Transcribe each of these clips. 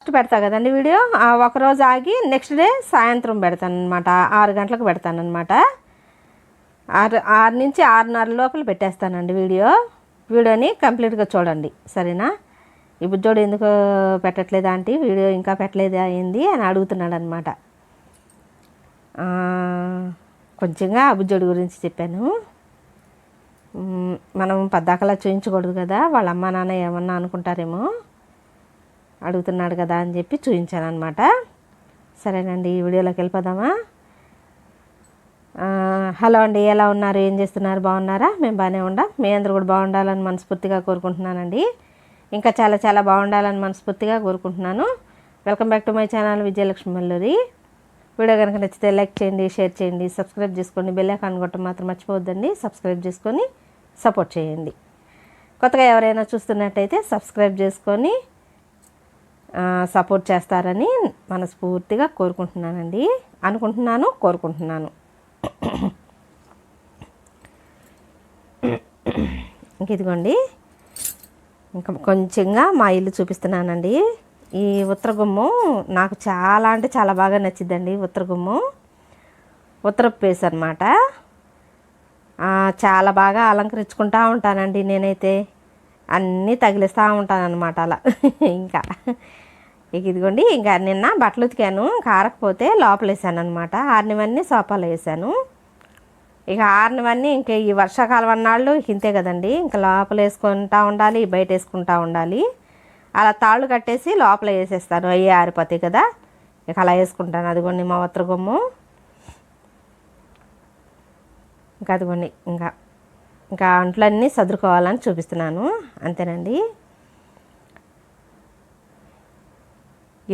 First పెడతా కదండి video, ఒకరోజు ఆగి నెక్స్ట్ డే సాయంత్రం పెడతాను అనమాట. 6 గంటలకు పెడతాను అనమాట. 6 నుంచి 6:30 లోపల పెట్టేస్తానండి వీడియోని కంప్లీట్గా చూడండి, సరేనా? ఈ బుజ్జోడు ఎందుకు పెట్టట్లేదా అంటే వీడియో ఇంకా పెట్టలేదా అయింది అని అడుగుతున్నాడు అనమాట. కొంచెంగా ఆ బుజ్జోడు గురించి చెప్పాను. మనం పద్దాకలా చూయించకూడదు కదా, వాళ్ళ అమ్మ నాన్న ఏమన్నా అనుకుంటారేమో, అడుగుతున్నాడు కదా అని చెప్పి చూపించాను అనమాట. సరేనండి, ఈ వీడియోలోకి వెళ్ళిపోదామా? హలో అండి, ఎలా ఉన్నారు, ఏం చేస్తున్నారు, బాగున్నారా? మేము బాగానే ఉండాం. మీ అందరూ కూడా బాగుండాలని మనస్ఫూర్తిగా కోరుకుంటున్నానండి. ఇంకా చాలా చాలా బాగుండాలని మనస్ఫూర్తిగా కోరుకుంటున్నాను. Welcome back to my channel Vijayalakshmi Malluri. Video కనుక నచ్చితే లైక్ చేయండి, షేర్ చేయండి, సబ్స్క్రైబ్ చేసుకోండి. బెల్ ఐకాన్ కొట్టడం మాత్రం మర్చిపోవద్దండి. సబ్స్క్రైబ్ చేసుకొని సపోర్ట్ చేయండి. కొత్తగా ఎవరైనా చూస్తున్నట్టయితే సబ్స్క్రైబ్ చేసుకొని సపోర్ట్ చేస్తారని మనస్ఫూర్తిగా కోరుకుంటున్నానండి. కోరుకుంటున్నాను. ఇంక ఇదిగోండి, ఇంకా కొంచెంగా మా ఇల్లు చూపిస్తున్నానండి. ఈ ఉత్తరగుమ్మం నాకు చాలా అంటే చాలా బాగా నచ్చిందండి. ఉత్తరపు పేస్ అనమాట. చాలా బాగా అలంకరించుకుంటూ ఉంటానండి నేనైతే. అన్నీ తగిలిస్తూ ఉంటాను అనమాట అలా. ఇంకా ఇదిగోండి, ఇంకా నిన్న బట్టలు ఉతికాను, కారకపోతే లోపల వేసాను అనమాట. ఆరినవన్నీ సోఫాలో వేసాను. ఇక ఆరినవన్నీ ఇంకా ఈ వర్షాకాలం అన్నాళ్ళు ఇంతే కదండి, ఇంకా లోపల వేసుకుంటూ ఉండాలి, బయట వేసుకుంటూ ఉండాలి. అలా తాళ్ళు కట్టేసి లోపల వేసేస్తాను, అవి ఆరిపోతాయి కదా, ఇక అలా వేసుకుంటాను. అదిగోండి మా ఉత్తరగుమ్మం. ఇంకా అదిగోండి, ఇంకా అంట్లన్నీ సదురుకోవాలని చూపిస్తున్నాను, అంతేనండి.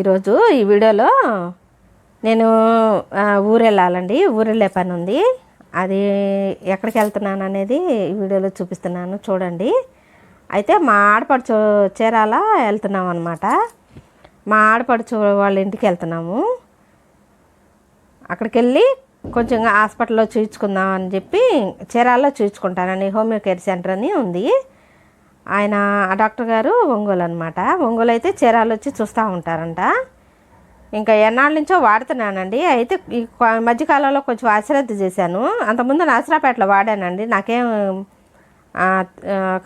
ఈరోజు ఈ వీడియోలో నేను ఊరు వెళ్ళాలండి, ఊరు వెళ్ళే పని ఉంది. అది ఎక్కడికి వెళ్తున్నాను అనేది ఈ వీడియోలో చూపిస్తున్నాను, చూడండి. అయితే మా ఆడపడుచు చీరాల వెళ్తున్నాం అనమాట. మా ఆడపడుచు వాళ్ళ ఇంటికి వెళ్తున్నాము. అక్కడికి వెళ్ళి కొంచెం హాస్పిటల్లో చూయించుకుందాం అని చెప్పి చీరాల్లో చూయించుకుంటానండి. హోమియో కేర్ సెంటర్ అని ఉంది. ఆయన ఆ డాక్టర్ గారు ఒంగోలు అనమాట. ఒంగోలు అయితే చీరాలు వచ్చి చూస్తూ ఉంటారంట. ఇంకా ఎన్నాళ్ళ నుంచో వాడుతున్నానండి. అయితే ఈ మధ్యకాలంలో కొంచెం అశ్రద్ధ చేశాను. అంతకుముందు నరసరాపేటలో వాడానండి, నాకేం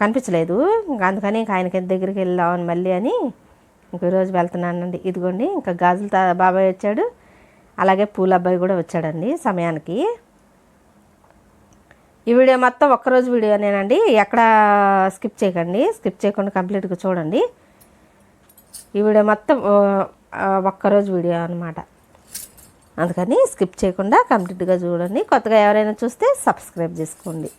కనిపించలేదు. ఇంకా అందుకని ఇంకా ఆయనకి దగ్గరికి వెళ్దామని మళ్ళీ అని ఇంక ఈరోజు వెళ్తున్నానండి. ఇదిగోండి, ఇంకా గాజుల బాబాయ్ వచ్చాడు, అలాగే పూల అబ్బాయి కూడా వచ్చాడండి సమయానికి. ఈ వీడియో మొత్తం ఒక్కరోజు వీడియోనేనండి, ఎక్కడ స్కిప్ చేయకండి, స్కిప్ చేయకుండా కంప్లీట్గా చూడండి. ఈ వీడియో మొత్తం ఒక్కరోజు వీడియో అనమాట, అందుకని స్కిప్ చేయకుండా కంప్లీట్గా చూడండి. కొత్తగా ఎవరైనా చూస్తే సబ్స్క్రైబ్ చేసుకోండి.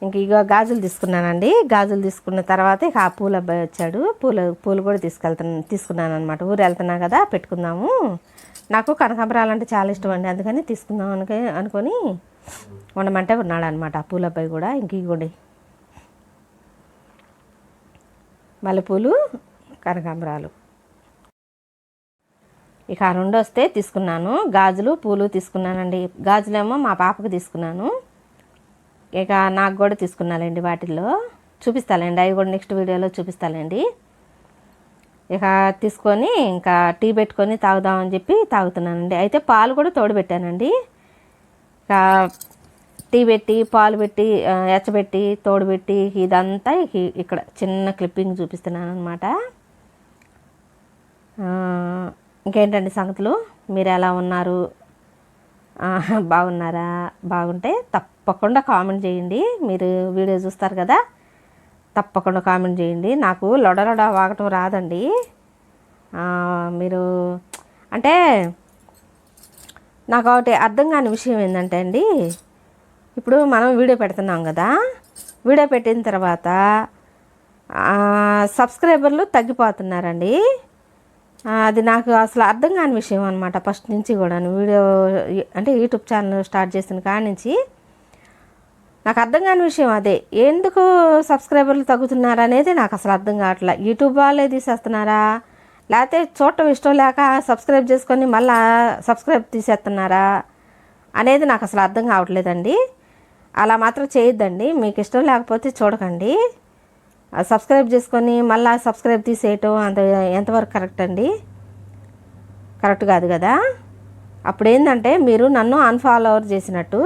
ఇంక ఇక గాజులు తీసుకున్నానండి. గాజులు తీసుకున్న తర్వాత ఇక ఆ పూల అబ్బాయి వచ్చాడు. పూలు కూడా తీసుకున్నాను అనమాట. ఊరు వెళ్తున్నా కదా, పెట్టుకుందాము. నాకు కనకాంబరాలు అంటే చాలా ఇష్టం అండి, అందుకని తీసుకుందాం అనుకొని ఉండమంటే ఉన్నాడు అనమాట ఆ పూల అబ్బాయి కూడా. ఇంక ఇగోండి మల్లెపూలు, కనకాంబరాలు. ఇక ఆ 2 వస్తే తీసుకున్నాను. గాజులు, పూలు తీసుకున్నానండి. గాజులేమో మా పాపకు తీసుకున్నాను, ఇక నాకు కూడా తీసుకున్నానండి. వాటిల్లో చూపిస్తానండి, అవి కూడా నెక్స్ట్ వీడియోలో చూపిస్తానండి. ఇక తీసుకొని ఇంకా టీ పెట్టుకొని తాగుదామని చెప్పి తాగుతున్నానండి. అయితే పాలు కూడా తోడుపెట్టానండి. ఇక టీ పెట్టి, పాలు పెట్టి, ఎచ్చబెట్టి, తోడుపెట్టి, ఇదంతా ఇక్కడ చిన్న క్లిప్పింగ్ చూపిస్తున్నాను అనమాట. ఇంకేంటండి సంగతులు, మీరు ఎలా ఉన్నారు, బాగున్నారా? బాగుంటే తప్పకుండా కామెంట్ చేయండి. మీరు వీడియో చూస్తారు కదా, తప్పకుండా కామెంట్ చేయండి. నాకు లొడలొడ వాగటం రాదండి. మీరు అంటే నాకు ఒకటి అర్థం కాని విషయం ఏంటంటే అండి, ఇప్పుడు మనం వీడియో పెడుతున్నాం కదా, వీడియో పెట్టిన తర్వాత సబ్స్క్రైబర్లు తగ్గిపోతున్నారండి. అది నాకు అసలు అర్థం కాని విషయం అనమాట. ఫస్ట్ నుంచి కూడా వీడియో అంటే యూట్యూబ్ ఛానల్ స్టార్ట్ చేసిన కాడి నుంచి నాకు అర్థం కాని విషయం అదే. ఎందుకు సబ్స్క్రైబర్లు తగ్గుతున్నారు అనేది నాకు అసలు అర్థం కావట్లే. యూట్యూబ్ వాళ్ళే తీసేస్తున్నారా, లేకపోతే చూడటం ఇష్టం లేక సబ్స్క్రైబ్ చేసుకొని మళ్ళీ సబ్స్క్రైబ్ తీసేస్తున్నారా అనేది నాకు అసలు అర్థం కావట్లేదండి. అలా మాత్రం చేయొద్దండి. మీకు ఇష్టం లేకపోతే చూడకండి. సబ్స్క్రైబ్ చేసుకొని మళ్ళీ సబ్స్క్రైబ్ తీసేయటం అంత ఎంతవరకు కరెక్ట్ అండి? కరెక్ట్ కాదు కదా. అప్పుడు ఏంటంటే మీరు నన్ను అన్ఫాలోవర్ చేసినట్టు.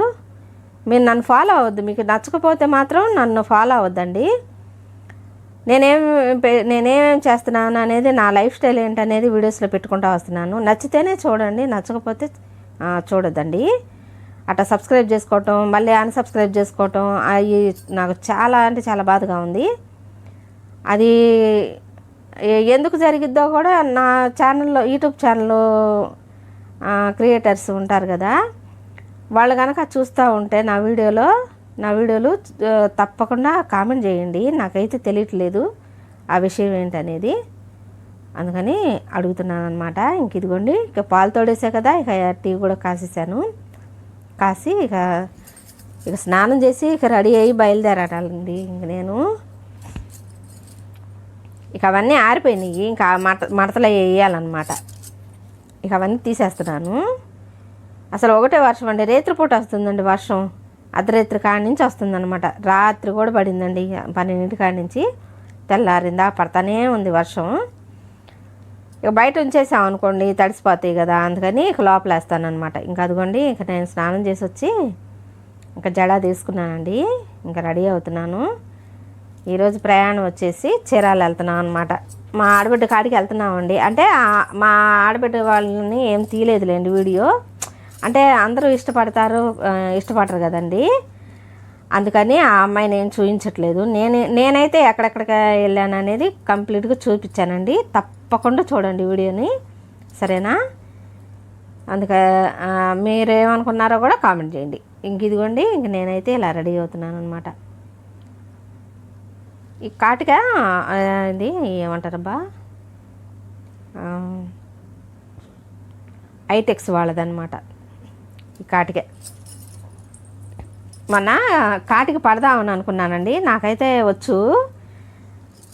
మీరు నన్ను ఫాలో అవ్వద్దు. మీకు నచ్చకపోతే మాత్రం నన్ను ఫాలో అవ్వద్దండి. నేనేమేం చేస్తున్నాను అనేది, నా లైఫ్ స్టైల్ ఏంటనేది వీడియోస్లో పెట్టుకుంటూ వస్తున్నాను. నచ్చితేనే చూడండి, నచ్చకపోతే చూడొద్దండి. అట్లా సబ్స్క్రైబ్ చేసుకోవటం మళ్ళీ అన్సబ్స్క్రైబ్ చేసుకోవటం అవి నాకు చాలా అంటే చాలా బాధగా ఉంది. అది ఎందుకు జరిగిద్దో కూడా నా ఛానల్లో, యూట్యూబ్ ఛానల్లో క్రియేటర్స్ ఉంటారు కదా, వాళ్ళు కనుక చూస్తూ ఉంటే నా వీడియోలు తప్పకుండా కామెంట్ చేయండి. నాకైతే తెలియట్లేదు ఆ విషయం ఏంటనేది, అందుకని అడుగుతున్నాను అనమాట. ఇంక ఇదిగోండి, ఇక పాలు తోడేసా కదా, ఇక టీ కూడా కాసేసాను. కాసి ఇక స్నానం చేసి ఇక రెడీ అయ్యి బయలుదేరాలండి. ఇంక నేను ఇక అవన్నీ ఆరిపోయినాయి, ఇంకా మడతలు వేయాలన్నమాట. ఇక అవన్నీ తీసేస్తున్నాను. అసలు ఒకటే వర్షం అండి, రేత్రిపూట వస్తుందండి వర్షం. అర్ధరాత్రి కాడి నుంచి వస్తుందన్నమాట. రాత్రి కూడా పడిందండి, 12 కాడి నుంచి తెల్లారిందా పడతానే ఉంది వర్షం. ఇక బయట ఉంచేసాం అనుకోండి తడిసిపోతాయి కదా, అందుకని ఇక లోపల వేస్తానమాట. ఇంకా అదిగోండి, ఇక నేను స్నానం చేసి వచ్చి ఇంకా జడ తీసుకున్నానండి. ఇంకా రెడీ అవుతున్నాను. ఈరోజు ప్రయాణం వచ్చేసి చీరాలు వెళ్తున్నాం అనమాట. మా ఆడబిడ్డ కాడికి వెళ్తున్నామండి. అంటే మా ఆడబిడ్డ వాళ్ళని ఏం తీయలేదులేండి వీడియో. అంటే అందరూ ఇష్టపడరు కదండి, అందుకని ఆ అమ్మాయిని ఏం చూపించట్లేదు. నేనైతే ఎక్కడెక్కడికి వెళ్ళాను అనేది కంప్లీట్గా చూపించానండి. తప్పకుండా చూడండి వీడియోని, సరేనా? అందుకే మీరేమనుకున్నారో కూడా కామెంట్ చేయండి. ఇంక ఇదిగోండి, ఇంక నేనైతే ఇలా రెడీ అవుతున్నాను అనమాట. ఈ కాటిక ఇది ఏమంటారబ్బా, ఐటెక్స్ వాళ్ళదన్నమాట ఈ కాటిక. మొన్న కాటికి పడదామని అనుకున్నానండి, నాకైతే వచ్చు,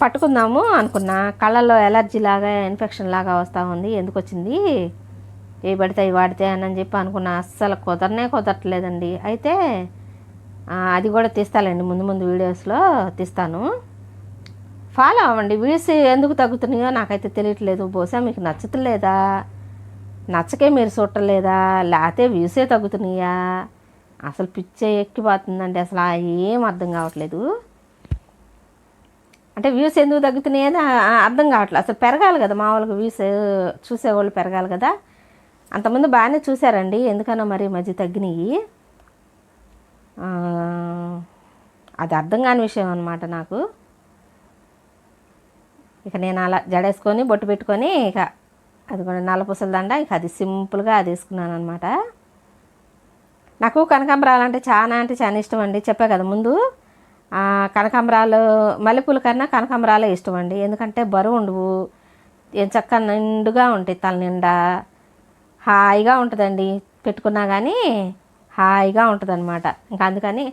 పట్టుకుందాము అనుకున్నా. కళ్ళల్లో ఎలర్జీ లాగా, ఇన్ఫెక్షన్ లాగా వస్తూ ఉంది. ఎందుకు వచ్చింది, ఏ పడితే అవి వాడితే అని చెప్పి అనుకున్నా. అస్సలు కుదరట్లేదండి. అయితే అది కూడా తీస్తానండి, ముందు వీడియోస్లో తీస్తాను. ఫాలో అవ్వండి. వ్యూస్ ఎందుకు తగ్గుతున్నాయో నాకైతే తెలియట్లేదు. బహుశా మీకు నచ్చట్లేదా, నచ్చకే మీరు చూడలేదా, లేకపోతే వ్యూసే తగ్గుతున్నాయా? అసలు పిచ్చే ఎక్కిపోతుందండి. అసలు ఏం అర్థం కావట్లేదు. అంటే వ్యూస్ ఎందుకు తగ్గుతున్నాయి అని అర్థం కావట్లేదు. అసలు పెరగాలి కదా, మామూలుగా వ్యూస్ చూసేవాళ్ళు పెరగాలి కదా. అంతకుముందు బాగానే చూశారండి, ఎందుకనో మరి మధ్య తగ్గినాయి. అది అర్థం కాని విషయం అనమాట నాకు. ఇక నేను అలా జడేసుకొని బొట్టు పెట్టుకొని ఇక అది కూడా నల్ల పూసల దండ, ఇక అది సింపుల్గా అది వేసుకున్నాను అనమాట. నాకు కనకాంబరాలు అంటే చాలా ఇష్టం అండి. చెప్పా కదా ముందు, కనకాంబరాలు మల్లెపూల కన్నా కనకాంబరాలే ఇష్టం అండి. ఎందుకంటే బరువు ఉండవు, ఏం చక్కగా నిండుగా ఉంటాయి, తల నిండా హాయిగా ఉంటుందండి. పెట్టుకున్నా కానీ హాయిగా ఉంటుంది అనమాట. ఇంకా అందుకని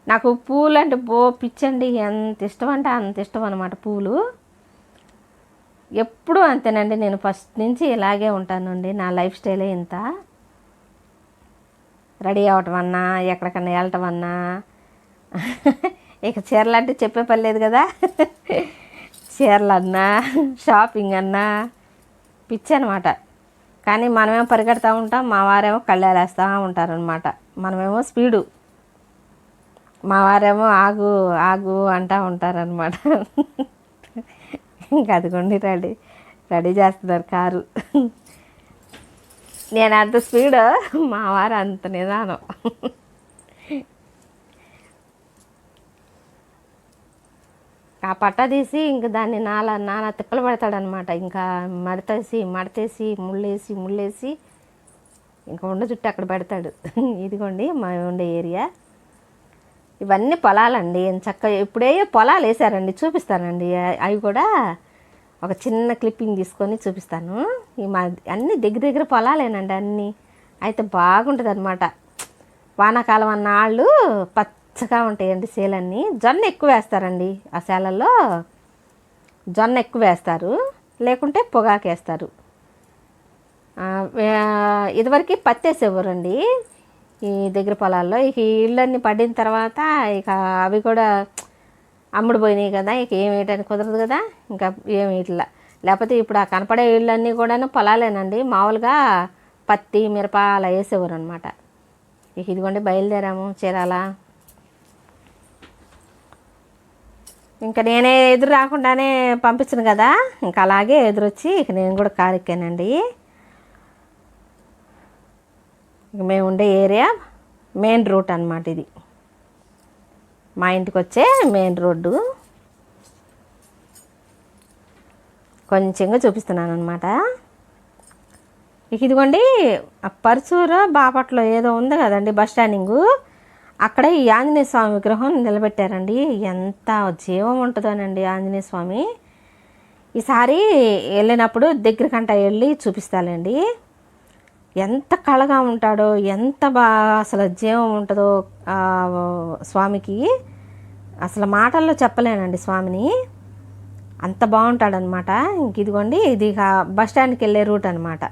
నాకు పూలు అంటే పిచ్చండి. ఎంత ఇష్టం అంటే అంత ఇష్టం అనమాట పూలు. ఎప్పుడూ అంతేనండి, నేను ఫస్ట్ నుంచి ఇలాగే ఉంటానండి. నా లైఫ్ స్టైలే ఇంత. రెడీ అవ్వటం అన్నా, ఎక్కడికన్నా వెళ్ళటం అన్నా, ఇక చీరలు అంటే చెప్పే పని లేదు కదా. చీరలు అన్నా, షాపింగ్ అన్నా పిచ్చి అనమాట. కానీ మనమేమో పరిగెడతా ఉంటాం, మా వారేమో కళ్ళేలేస్తూ ఉంటారనమాట. మనమేమో స్పీడు, మా వారేమో ఆగు ఆగు అంటూ ఉంటారనమాట. ఇంకా అదిగోండి రెడీ చేస్తున్నారు కారు. నేను అంత స్పీడ్, మా వారు అంత నిదానం. ఆ పట్ట తీసి ఇంక దాన్ని నానా తిప్పలు పడతాడనమాట. ఇంకా మడతేసి ముళ్ళేసి ఇంకా ఉండ చుట్టూ అక్కడ పెడతాడు. ఇదిగోండి మా ఉండే ఏరియా. ఇవన్నీ పొలాలండి. చక్కగా ఇప్పుడే పొలాలు వేసారండి, చూపిస్తానండి. అవి కూడా ఒక చిన్న క్లిప్పింగ్ తీసుకొని చూపిస్తాను. అన్నీ దగ్గర పొలాలేనండి అన్నీ. అయితే బాగుంటుంది అనమాట. వానాకాలం అన్నాళ్ళు పచ్చగా ఉంటాయండి సేలన్నీ. జొన్న ఎక్కువ వేస్తారండి ఆ సేలల్లో, జొన్న ఎక్కువ వేస్తారు, లేకుంటే పొగాకు వేస్తారు. ఇదివరకు పత్తి వేసేవారండి ఈ దగ్గర పొలాల్లో. ఇక ఈ ఇళ్ళన్నీ పడిన తర్వాత ఇక అవి కూడా అమ్ముడు పోయినాయి కదా, ఇక ఏం వేయటానికి కుదరదు కదా, ఇంకా ఏం వేయట్లా. లేకపోతే ఇప్పుడు ఆ కనపడే ఇళ్ళన్నీ కూడాను పొలాలేనండి, మామూలుగా పత్తి మిరప అలా వేసేవారు అనమాట. ఇక ఇదిగోండి బయలుదేరాము చీరాల. ఇంకా నేనే ఎదురు రాకుండానే పంపించను కదా, ఇంకా అలాగే ఎదురొచ్చి ఇక నేను కూడా కారు ఎక్కానండి. ఇక మేము ఉండే ఏరియా మెయిన్ రూట్ అనమాట, ఇది మా ఇంటికి వచ్చే మెయిన్ రోడ్డు. కొంచెంగా చూపిస్తున్నాను అనమాట. ఇక ఇదిగోండి పరుచూరు బాపట్ల ఏదో ఉంది కదండి బస్ స్టాండింగు, అక్కడ ఈ ఆంజనేయ స్వామి విగ్రహం నిలబెట్టారండి. ఎంత జీవం ఉంటుందోనండి ఆంజనేయ స్వామి. ఈసారి వెళ్ళినప్పుడు దగ్గరకంట వెళ్ళి చూపిస్తానండి. ఎంత కళగా ఉంటాడో, ఎంత బాగా అసలు జీవం ఉంటుందో స్వామికి, అసలు మాటల్లో చెప్పలేనండి స్వామిని, అంత బాగుంటాడనమాట. ఇంక ఇదిగోండి ఇది బస్ స్టాండ్కి వెళ్ళే రూట్ అనమాట.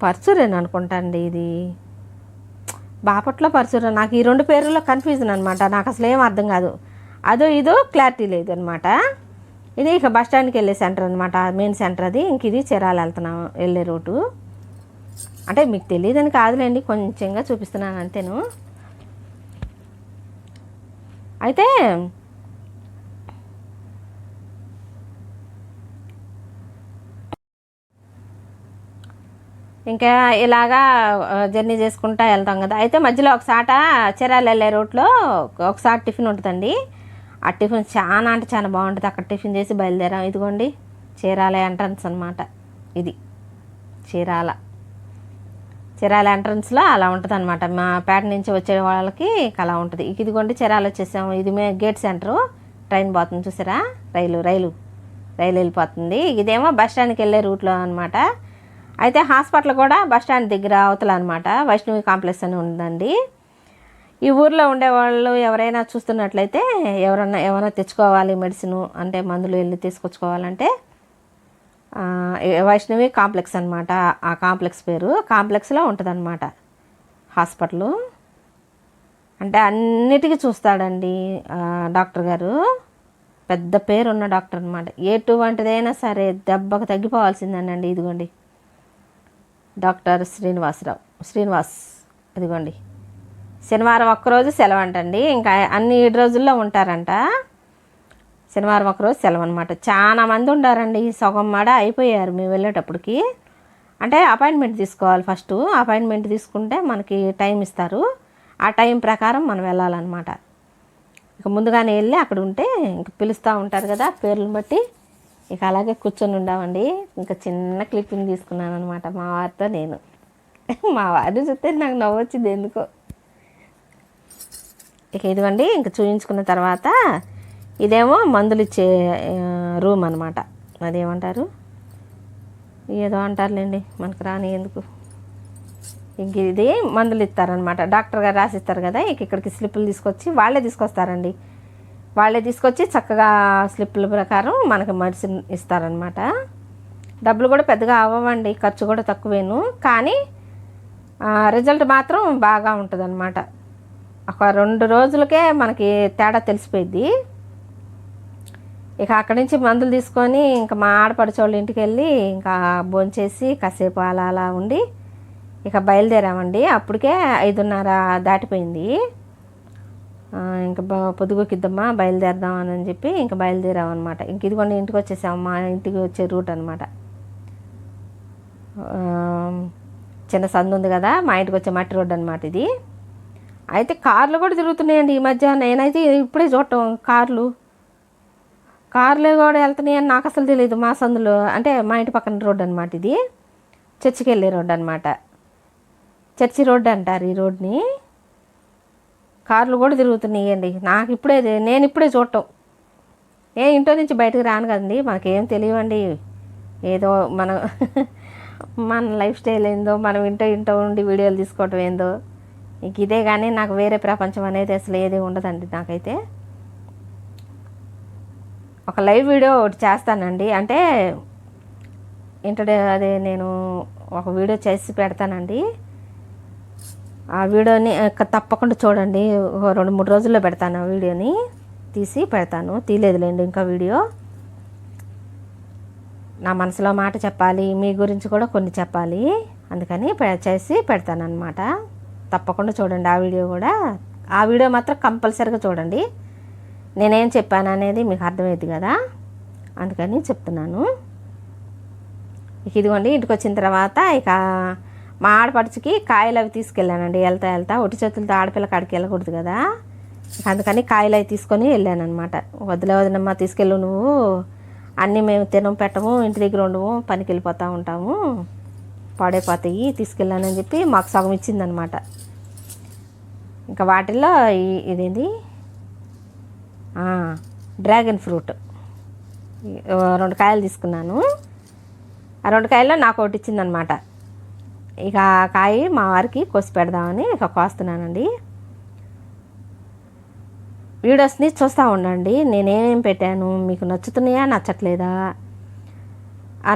పర్చూరేను అనుకుంటాండి ఇది, బాపట్ల పర్చూరు. నాకు ఈ రెండు పేర్లలో కన్ఫ్యూజన్ అనమాట, నాకు అసలు ఏం అర్థం కాదు, అదో ఇదో క్లారిటీ లేదు అనమాట. ఇది ఇక బస్ స్టాండ్కి వెళ్ళే సెంటర్ అనమాట, మెయిన్ సెంటర్ అది. ఇంక ఇది చీరాల వెళ్తున్నాం వెళ్ళే రూటు. అంటే మీకు తెలియదని కాదులేండి, కొంచెంగా చూపిస్తున్నాను అంతేను. అయితే ఇంకా ఇలాగా జర్నీ చేసుకుంటా వెళ్తాం కదా. అయితే మధ్యలో ఒకసాట చీరాల వెళ్ళే రూట్లో ఒకసారి టిఫిన్ ఉంటుందండి. ఆ టిఫిన్ చాలా అంటే చాలా బాగుంటుంది. అక్కడ టిఫిన్ చేసి బయలుదేరాం. ఇదిగోండి చీరాల ఎంట్రన్స్ అనమాట, ఇది చీరాల ఎంట్రన్స్లో అలా ఉంటుంది అనమాట. మా పేట నుంచి వచ్చే వాళ్ళకి అలా ఉంటుంది. ఇదిగోండి చీరాల వచ్చేసాము. ఇది గేట్ సెంటరు, ట్రైన్ పోతుంది చూసారా, రైలు వెళ్ళిపోతుంది. ఇదేమో బస్ స్టాండ్కి వెళ్ళే రూట్లో అనమాట. అయితే హాస్పిటల్ కూడా బస్ స్టాండ్ దగ్గర అవతల అనమాట, వైష్ణవి కాంప్లెక్స్ అని ఉందండి. ఈ ఊర్లో ఉండేవాళ్ళు ఎవరైనా చూస్తున్నట్లయితే ఎవరైనా తెచ్చుకోవాలి మెడిసిన్ అంటే మందులు వెళ్ళి తీసుకొచ్చుకోవాలంటే వైష్ణవి కాంప్లెక్స్ అనమాట. ఆ కాంప్లెక్స్ పేరు, కాంప్లెక్స్లో ఉంటుంది అనమాట హాస్పిటల్. అంటే అన్నిటికీ చూస్తాడండి డాక్టర్ గారు, పెద్ద పేరున్న డాక్టర్ అనమాట. ఎటువంటిదైనా సరే దెబ్బకు తగ్గిపోవాల్సిందేనండి. ఇదిగోండి డాక్టర్ శ్రీనివాస్ ఇదిగోండి. శనివారం ఒక్కరోజు సెలవు అంటండి, ఇంకా అన్ని 7 రోజుల్లో ఉంటారంట. శనివారం ఒకరోజు సెలవు అనమాట. చాలా మంది ఉండారండి, సగం మాడ అయిపోయారు మేము వెళ్ళేటప్పటికి. అంటే అపాయింట్మెంట్ తీసుకోవాలి ఫస్ట్, అపాయింట్మెంట్ తీసుకుంటే మనకి టైం ఇస్తారు, ఆ టైం ప్రకారం మనం వెళ్ళాలన్నమాట. ఇక ముందుగానే వెళ్ళి అక్కడ ఉంటే ఇంక పిలుస్తూ ఉంటారు కదా పేర్లను బట్టి, ఇక అలాగే కూర్చొని ఉండామండి. ఇంకా చిన్న క్లిప్పింగ్ తీసుకున్నాను అనమాట మా వారితో నేను. మా వారిని చూస్తే నాకు నవ్వు వచ్చింది ఎందుకో. ఇక ఇదిగోండి ఇంక చూయించుకున్న తర్వాత ఇదేమో మందులు ఇచ్చే రూమ్ అనమాట. అదేమంటారు, ఏదో అంటారులేండి మనకు రాని ఎందుకు. ఇంక ఇది మందులు ఇస్తారనమాట, డాక్టర్ గారు రాసిస్తారు కదా. ఇక ఇక్కడికి స్లిప్పులు తీసుకొచ్చి వాళ్ళే తీసుకొచ్చి చక్కగా స్లిప్పుల ప్రకారం మనకి మెడిసిన్ ఇస్తారనమాట. డబ్బులు కూడా పెద్దగా అవ్వవండి, ఖర్చు కూడా తక్కువేను, కానీ రిజల్ట్ మాత్రం బాగా ఉంటుంది అనమాట. ఒక 2 రోజులకే మనకి తేడా తెలిసిపోయింది. ఇక అక్కడి నుంచి మందులు తీసుకొని ఇంకా మా ఆడపడుచోళ్ళ ఇంటికి వెళ్ళి ఇంకా భోంచేసి కాసేపు అలా ఉండి ఇక బయలుదేరామండి. అప్పటికే 5:30 దాటిపోయింది. ఇంకా పొద్దుగోకిద్దమ్మా బయలుదేరదాం అని చెప్పి ఇంకా బయలుదేరామన్నమాట. ఇంక ఇదిగోండి ఇంటికి వచ్చేసాము, మా ఇంటికి వచ్చే రూట్ అనమాట. చిన్న సందు ఉంది కదా, మా ఇంటికి వచ్చే మట్టి రోడ్డు అనమాట ఇది. అయితే కార్లు కూడా తిరుగుతున్నాయండి ఈ మధ్య. నేనైతే ఇప్పుడే చూడటం కార్లు కూడా వెళ్తున్నాయని నాకు అసలు తెలియదు. మా సందులో అంటే మా ఇంటి పక్కన రోడ్డు అనమాట ఇది, చర్చికి వెళ్ళే రోడ్డు అనమాట. చర్చి రోడ్డు అంటారు ఈ రోడ్ని. కార్లు కూడా తిరుగుతున్నాయండి. నేను ఇప్పుడే చూడటం. ఇంట్లో నుంచి బయటకు రాను కదండి, మనకేం తెలియవండి. ఏదో మన లైఫ్ స్టైల్ ఏందో, మనం ఇంట్లో ఉండి వీడియోలు తీసుకోవటం ఏందో ఇంక ఇదే, కానీ నాకు వేరే ప్రపంచం అనేది అసలు ఏది ఉండదండి. నాకైతే ఒక లైవ్ వీడియో ఒకటి చేస్తానండి, అంటే అదే నేను ఒక వీడియో చేసి పెడతానండి. ఆ వీడియోని తప్పకుండా చూడండి. 2-3 రోజుల్లో పెడతాను ఆ వీడియోని, తీసి పెడతాను. తీయలేదులేండి ఇంకా వీడియో. నా మనసులో మాట చెప్పాలి, మీ గురించి కూడా కొన్ని చెప్పాలి, అందుకని చేసి పెడతానన్నమాట. తప్పకుండా చూడండి ఆ వీడియో కూడా. ఆ వీడియో మాత్రం కంపల్సరీగా చూడండి. నేనేం చెప్పాను అనేది మీకు అర్థమవుతుంది కదా, అందుకని చెప్తున్నాను. ఇదిగోండి, ఇంటికి వచ్చిన తర్వాత ఇక మా ఆడపడుచుకి కాయలు అవి తీసుకెళ్ళానండి. వెళ్తా ఒట్టి చేతులతో ఆడపిల్ల కాడికి వెళ్ళకూడదు కదా, అందుకని కాయలు అవి తీసుకొని వెళ్ళానమాట. వదినమ్మ తీసుకెళ్ళు, నువ్వు అన్నీ మేము పెట్టము, ఇంటి దగ్గర ఉండము, పనికి వెళ్ళిపోతూ ఉంటాము, పాడైపోతాయి, తీసుకెళ్ళానని చెప్పి మాకు సగం ఇచ్చిందనమాట. ఇంకా వాటిల్లో ఇదేంటి డ్రాగన్ ఫ్రూట్ 2 కాయలు తీసుకున్నాను. ఆ 2 కాయల్లో నాకు ఒకటి ఇచ్చిందనమాట. ఇక ఆ కాయ మా వారికి కోసి పెడదామని ఇక కోస్తున్నానండి. వీడియోస్ని చూస్తూ ఉండండి, నేనేం పెట్టాను, మీకు నచ్చుతున్నాయా నచ్చట్లేదా,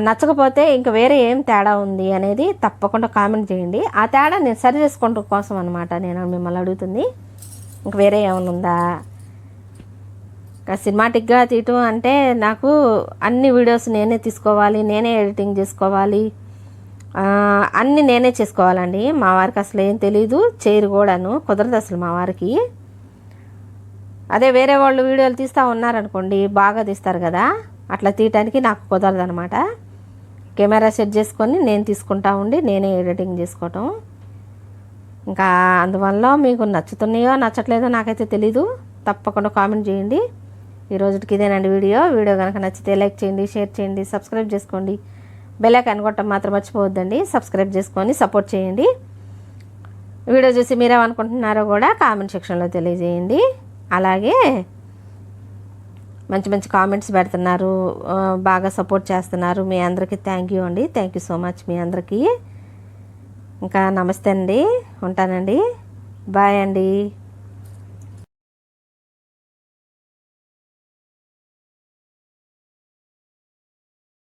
నచ్చకపోతే ఇంకా వేరే ఏం తేడా ఉంది అనేది తప్పకుండా కామెంట్ చేయండి. ఆ తేడా నేను సరి చేసుకోవడం కోసం అనమాట నేను మిమ్మల్ని అడుగుతుంది. ఇంక వేరే ఏమైనా ఉందా. సినిమాటిక్గా తీయటం అంటే నాకు అన్ని వీడియోస్ నేనే తీసుకోవాలి, నేనే ఎడిటింగ్ చేసుకోవాలి, అన్నీ నేనే చేసుకోవాలండి. మా వారికి అసలు ఏం తెలీదు, చేయరు కూడాను, కుదరదు అసలు మా వారికి. అదే వేరే వాళ్ళు వీడియోలు తీస్తూ ఉన్నారనుకోండి, బాగా తీస్తారు కదా, అట్లా తీయటానికి నాకు కుదరదు అనమాట. కెమెరా సెట్ చేసుకొని నేను తీసుకుంటా ఉండి నేనే ఎడిటింగ్ చేసుకోవటం. ఇంకా అందువల్ల మీకు నచ్చుతున్నాయో నచ్చట్లేదో నాకైతే తెలీదు. తప్పకుండా కామెంట్ చేయండి. ఈ రోజుకి ఇదేనండి వీడియో కనుక నచ్చితే లైక్ చేయండి, షేర్ చేయండి, సబ్స్క్రైబ్ చేసుకోండి. బెల్ ఐకాన్ కొట్టడం మాత్రం మర్చిపోవద్దండి. సబ్స్క్రైబ్ చేసుకొని సపోర్ట్ చేయండి. వీడియో చూసి మీరేమనుకుంటున్నారో కూడా కామెంట్ సెక్షన్లో తెలియజేయండి. అలాగే మంచి మంచి కామెంట్స్ పెడుతున్నారు, బాగా సపోర్ట్ చేస్తున్నారు. మీ అందరికీ థ్యాంక్ యూ అండి. థ్యాంక్ యూ సో మచ్ మీ అందరికీ. ఇంకా నమస్తే అండి, ఉంటానండి, బాయ్ అండి.